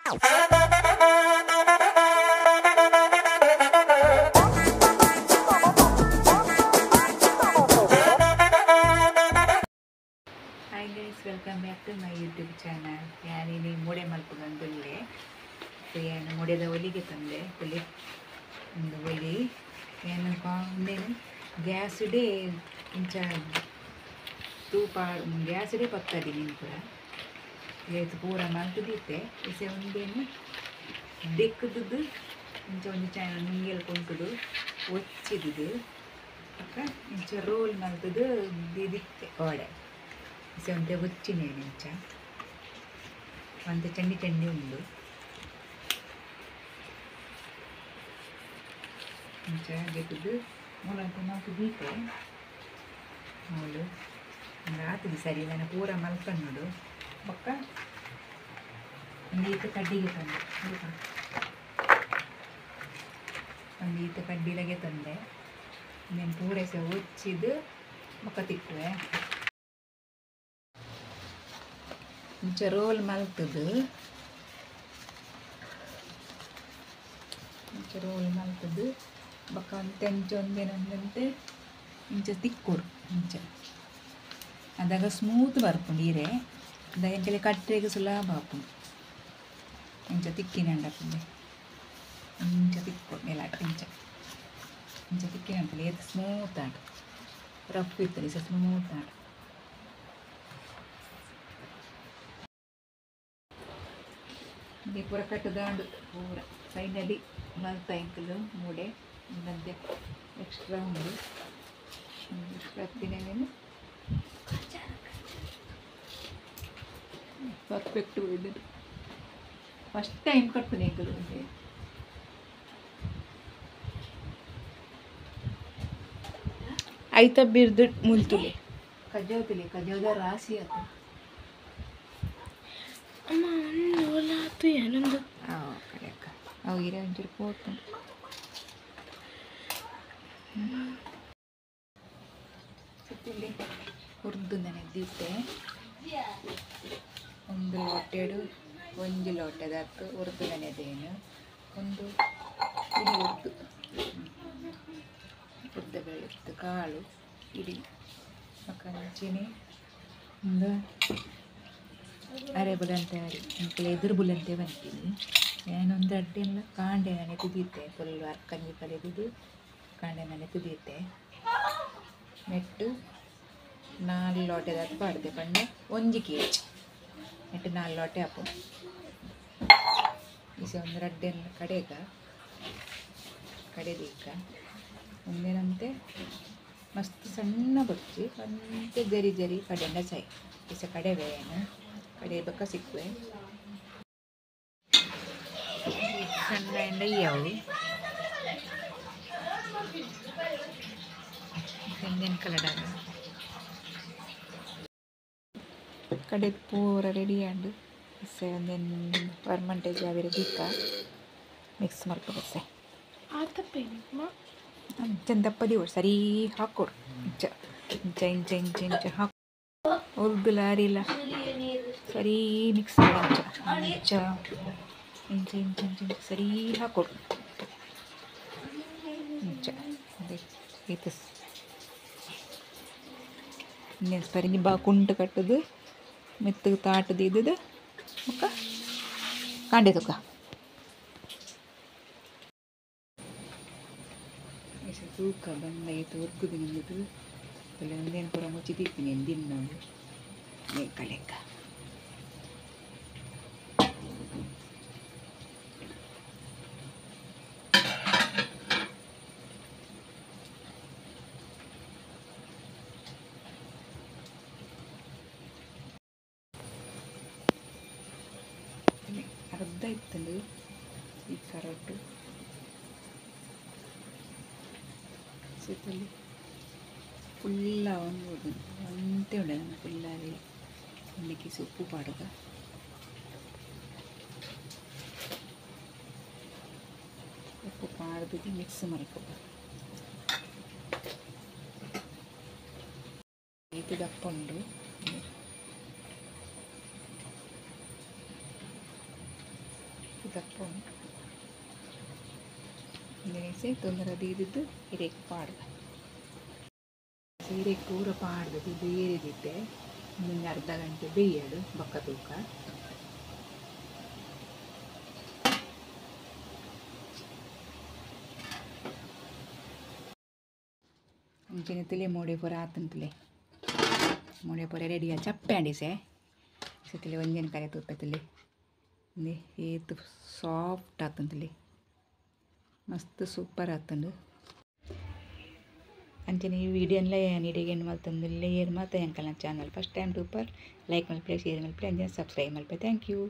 Hi guys, welcome back to my YouTube channel. ಯಾನಿನಿ ಮೂಡೆ ಮಲ್ಪುಗಂದುಲ್ಲೆ ಏನು ಮುಡೆದ ಒಲಿಗೆ ತಂದೆ ಒಲಿ ಒಂದು ಒಲಿ ಏನು ಕೊಂಡೇನು ಗ್ಯಾಸ್ಡೇ ಇಂಚ ತೂಪ ಗ್ಯಾಸ್ಡೇ ಪತ್ತದಿ ನೀನು ಕೂಡ ಇದು ಪೂರ ಮಲ್ತುದಿತ್ತೆ ಇಸೆ ಒಂದೇನು ದಿಕ್ಕುದು ಇಂಚ ಒಂದು ಚಾನಲ್ ನಿಂಗೆಲ್ ಕೊಂಟುದು ಒಚ್ಚಿದುದು ಅಕ್ಕ ಇಂಚ ರೋಲ್ ಮಲ್ತುದು ದಿತ್ತೆ ಓಡೆ ಇಸೆ ಒಂತೆ ಒಚ್ಚಿನೇ ಇಂಚ ಒಂದು ಚಂಡಿ ಚಂಡಿ ಉಂಡು ಇಂಚ ಗೆದ್ದು ಮೂಲಂತ ಮಾತು ದೀಪೆ ಅವಳು ಆತದು ಸರಿ ನಾನು ಪೂರ ಮಲ್ಕೊಂಡು ಬೊಕ್ಕ ಒಂದು ಈತ ಕಡ್ಡಿಗೆ ತಂದೆ ಒಂದು ಈತ ಕಡ್ಡಿಲಗೆ ತಂದೆ నేను ಪೂರೈಸೆ ಒಚ್ಚಿದು ಬೊಕ್ಕ ತಿಕ್ಕುವೆ ಇಂಚ ರೋಲ್ ಮಲ್ತದು ಇಂಚ ರೋಲ್ ಮಲ್ತದು ಬೊಕ್ಕ ಅಂತ ಇಂಚ ಒಂದೇನಂದಂತೆ ಇಂಚ ತಿಕ್ಕೊಡು ಇಂಚ ಅದಾಗ ಸ್ಮೂತ್ ಬರ್ಪುಂಡು ಈರೆ ಅದಾಗ ಎಂಕೆಲೆ ಕಟ್ಟೆಗೆ ಸುಲಭ ಆಪುಂಡು ಇಂಚ ತಿಕ್ಕಿನಂಡಪ್ಪುಂಡೆ ಇಂಚ ತಿಕ್ಕೊಡು ನೆಲ ಇಂಚ ಇಂಚ ತಿಕ್ಕಿನಂತಲೆ ಏತು ಸ್ಮೂತ್ ಆಡು ರಫ್ ಇರ್ತದೆ ಸಹ ಸ್ಮೂತ್ ಆಡು ಇದು ಪೂರ ಕಟ್ಟದಾಂಡು ಪೂರ ಸೈಡಲ್ಲಿ ಮಲ್ತ ಇಂಕಲು ಮೂಡೆ ಇನ್ನಂತೆ ಎಕ್ಸ್ಟ್ರಾ ಉಂಡು ಎಕ್ಸ್ಟ್ರಾ ಹತ್ತಿನೇನು ಪರ್ಫೆಕ್ಟ್ ಇದು ಫಸ್ಟ್ ಟೈಮ್ ಕಟ್ತೀನಿ ಇಂಕಲು ಮುಂದೆ ಆಯ್ತಾ ಬಿರ್ದು ಮುಲ್ತುಲೆ ಕಜೋದ ರಾಶಿ ಅದು ಅಮ್ಮ ನೋಲಾತು ಏನೊಂದು ಕಡೆಯಕ್ಕ ಅವು ಇರೋ ಒಂಚೂರು ಪೋತು ಸುತ್ತಿಲ್ಲಿ ಹುರಿದು ನೆನೆದಿದ್ದೆ ಒಂದು ಲೋಟೆಡು ಒಂದು ಲೋಟದತ್ತು ಹುರಿದು ನೆನೆದೇನು ಒಂದು ಇಡೀ ಉದ್ದ ಬೆಳೆತ್ತು ಕಾಳು ಇಡೀ ಕಂಚಿನಿ ಒಂದು ಅರೆಬುಲಂತೆ ಅಂಕಲೆ ಎದುರು ಬುಲಂತೆ ಬಂತೀನಿ ನಾನೊಂದು ಅಡ್ಡೆಲ್ಲ ಕಾಂಡೆ ಮನೆ ತುದಿಯುತ್ತೆ ಫುಲ್ ಅರ್ಕಂಜಿ ಕಲೆದುದು ಕಾಂಡೆ ಮನೆ ತುದಿಯುತ್ತೆ ನೆಟ್ಟು 4 ಲೋಟದ ಪಾಡ್ದೆ ಪಂಡೆ 1 kg ನೆಟ್ಟು 4 ಲೋಟೆ ಹಾಪು ಈಸ ಒಂದು ಅಡ್ಡೆಲ್ಲ ಕಡೆದೀಕ ಒಂದೇನಂತೆ ಮಸ್ತ್ ಸಣ್ಣ ಬಚ್ಚಿ ಅಂತೆ ಜರಿ ಜರಿ ಕಡೆಂಡ ಸೈ ಈಸ ಕಡೆವೇನು ಕಡೆ ಬಕ್ಕ ಸಿಕ್ಕುವೆ ಸಣ್ಣ ಎಂಡ ಯಾವು ತೆಂಗಿನ ಕಲಡಾಗ ಕಡೆ ಪೂರ ರೆಡಿ ಆಂಡು ಇಸೆ ಒಂದೇನು ಪರ್ಮಂಟೇಜ್ ಆವಿರ ದೀಕ ಮಿಕ್ಸ್ ಮಾಡ್ಕೊಬಸ್ಸೆ ಆತಪ್ಪೇನಮ್ಮ ಅಂಚನ್ ದಪ್ಪದಿ ಸರಿ ಹಾಕೊಡು ಇಂಚ ಇಂಚ ಇಂಚ ಇಂಚ ಇಂಚ ಹಾಕಿ ಉರ್ದು ಲಾರಿಲ್ಲ ಸರಿ ಮಿಕ್ಸ್ ಮಾಡಿ ಇಂಚ ಇಂಚ ಇಂಚ ಇಂಚ ಇಂಚ ಸರಿ ಹಾಕೊಡು ಇಂಚ ಇದು ಇನ್ನೇನು ಸರಿ ಬಾ ಕುಂಟು ಕಟ್ಟದು ಮೆತ್ತಗೆ ತಾಟದು ಇದ್ದದು ಮುಖ ಕಾಂಡೆ ತುಕ ತೂಕ ಬಂದ ತೋರ್ಕುದು ನಿಮ್ಮದು ಇಲ್ಲ ಒಂದೇನು ಪುರ ಮುಚ್ಚಿ ತಿಕ್ತೀನಿ ದಿನ ಲೆಕ್ಕ ಲೆಕ್ಕ ಅರ್ಧ ಇತ್ತಂದು ಈ ಕರಟ್ಟು ಸುತ್ತಲ್ಲಿ ಫುಲ್ಲ ಒಂದು ಅಂತೆ ಉಂಡ ಫುಲ್ಲಾಗಿ ಒಂದಕ್ಕೆ ಉಪ್ಪು ಪಾಡುಗ ಉಪ್ಪು ಪಾಡ್ದು ಮಿಕ್ಸ್ ಮಾಡ್ಕೊ ಇದು ದಪ್ಪ ಉಂಡು ದಪ್ಪ ಉಂಟು ಇಂದನೇಸೆ ತೊಂದರೆ ದೀದಿದ್ದು ಹಿರೇಕ್ ಪಾಡು ಹಿರೇಕ್ ಪೂರ ಪಾಡ್ದು ಇದು ಏರಿದಿದ್ದೆ ಒಂದು ಅರ್ಧ ಗಂಟೆ ಬೇಯಡು ಬಕ್ಕ ತೂಕ ಅಂಚಿನ ತುಲೆ ಮೋಡೆ ಪೂರ ಆತಂತಲೆ ಮೋಡೆ ಪೂರ ರೆಡಿಯ ಚಪ್ಪೆ ಅಂಡಿಸೆ ಸತಿಲೆ ಒಂದಿನ ಕರೆ ತುಪ್ಪತ್ತಲೆ ಏತು ಸಾಫ್ಟ್ ಆತಂತಲೆ ಮಸ್ತ್ ಸೂಪರ್ ಆತಂಡು ಅಂಚನೆ ಈ ವಿಡಿಯೋನ್ಲ ನೀಡಿಗೆ ಏನು ಮಲ್ತಂದಿಲ್ಲ ಏನು ಮಾತ ಎಂಕಲ್ ಚಾನಲ್ ಫಸ್ಟ್ ಟೈಮ್ ಟೂಪರ್ ಲೈಕ್ ಮಲ್ಪೆ ಶೇರ್ ಮಲ್ಪೆ ಅಂಜನೆ ಸಬ್ಸ್ಕ್ರೈಬ್ ಮಲ್ಪೆ ಥ್ಯಾಂಕ್ ಯು